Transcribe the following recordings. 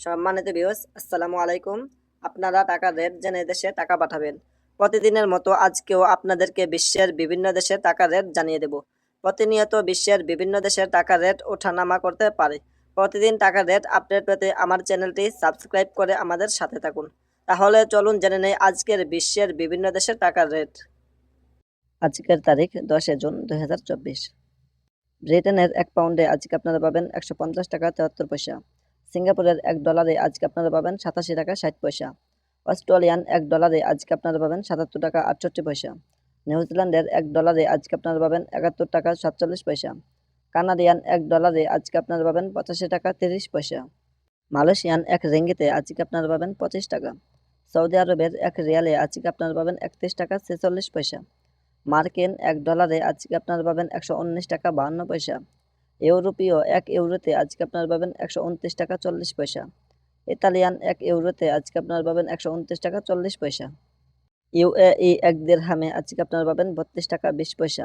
সম্মানিত ভিউয়ার্স, আসসালামু আলাইকুম। আপনারা টাকার রেট জেনে দেশে টাকা পাঠাবেন। প্রতিদিনের মতো আজকেও আপনাদেরকে বিশ্বের বিভিন্ন দেশের টাকার রেট জানিয়ে দেব। প্রতিনিয়ত বিশ্বের বিভিন্ন দেশের টাকার রেট ওঠানামা করতে পারে। প্রতিদিন টাকার রেট আপডেট পেতে আমার চ্যানেলটি সাবস্ক্রাইব করে আমাদের সাথে থাকুন। তাহলে চলুন জেনে নেই আজকের বিশ্বের বিভিন্ন দেশের টাকার রেট। আজকের তারিখ 10 জুন 2024। ব্রিটেনের 1 পাউন্ডে আজকে আপনারা পাবেন 150 টাকা 73 পয়সা। সিঙ্গাপুরের $1 আজকে আপনারা পাবেন 87 টাকা 60 পয়সা। অস্ট্রেলিয়ান $1 আজকে আপনারা পাবেন 77 টাকা 68 পয়সা। নিউজিল্যান্ডের $1 আজকে আপনারা পাবেন 71 টাকা 47 পয়সা। কানাডিয়ান $1 আজকে আপনারা পাবেন 85 টাকা 30 পয়সা। মালয়েশিয়ান 1 রিঙ্গিতে আজকে আপনারা পাবেন 25 টাকা। সৌদি আরবের 1 রিয়ালে আজকে আপনারা পাবেন 31 টাকা 46 পয়সা। মার্কিন $1 আজকে আপনারা পাবেন 119 টাকা 52 পয়সা। ইউরোপীয় 1 ইউরোতে আজকে আপনারা পাবেন 129 টাকা 40 পয়সা। ইতালিয়ান 1 ইউরোতে আজকে আপনারা পাবেন 129 টাকা 40 পয়সা। ইউএই 1 দিরহামে আজকে আপনারা পাবেন 32 টাকা 20 পয়সা।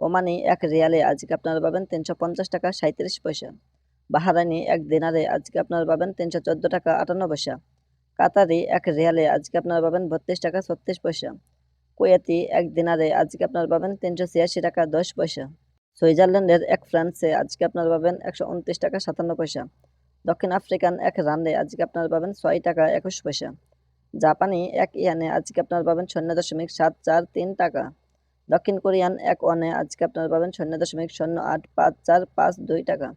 ওমানি 1 রিয়ালে আজকে আপনারা পাবেন 350 টাকা 37 পয়সা। বাহারাইনি 1 দিনারে আজকে আপনারা পাবেন 314 টাকা 58 পয়সা। কাতারি 1 রিয়ালে আজকে আপনারা পাবেন 32 টাকা 36 পয়সা। কুয়েতি 1 দিনারে আজকে আপনারা পাবেন 386 টাকা 10 পয়সা। সুইজারল্যান্ডের 1 ফ্রান্সে আজকে আপনারা পাবেন 129 টাকা 57 পয়সা। দক্ষিণ আফ্রিকান 1 রান্দে আজকে আপনারা পাবেন 6 টাকা 21 পয়সা। জাপানি 1 ইয়ানে আজকে আপনারা পাবেন 0.743 টাকা। দক্ষিণ কোরিয়ান 1 ওয়ানে আজকে আপনারা পাবেন 0.085452 টাকা।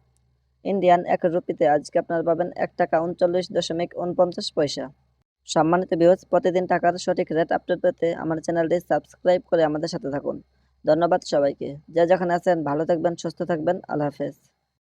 ইন্ডিয়ান 1 রুপিতে আজকে আপনারা পাবেন 1 টাকা 39.49 পয়সা। সম্মানিত ভিউয়ার্স, প্রতিদিন টাকার সঠিক রেট আপডেট পেতে আমার চ্যানেলটি সাবস্ক্রাইব করে আমাদের সাথে থাকুন। ধন্যবাদ সবাইকে। যে যেখানে আছেন ভালো থাকবেন, সুস্থ থাকবেন। আল্লাহ হাফেজ।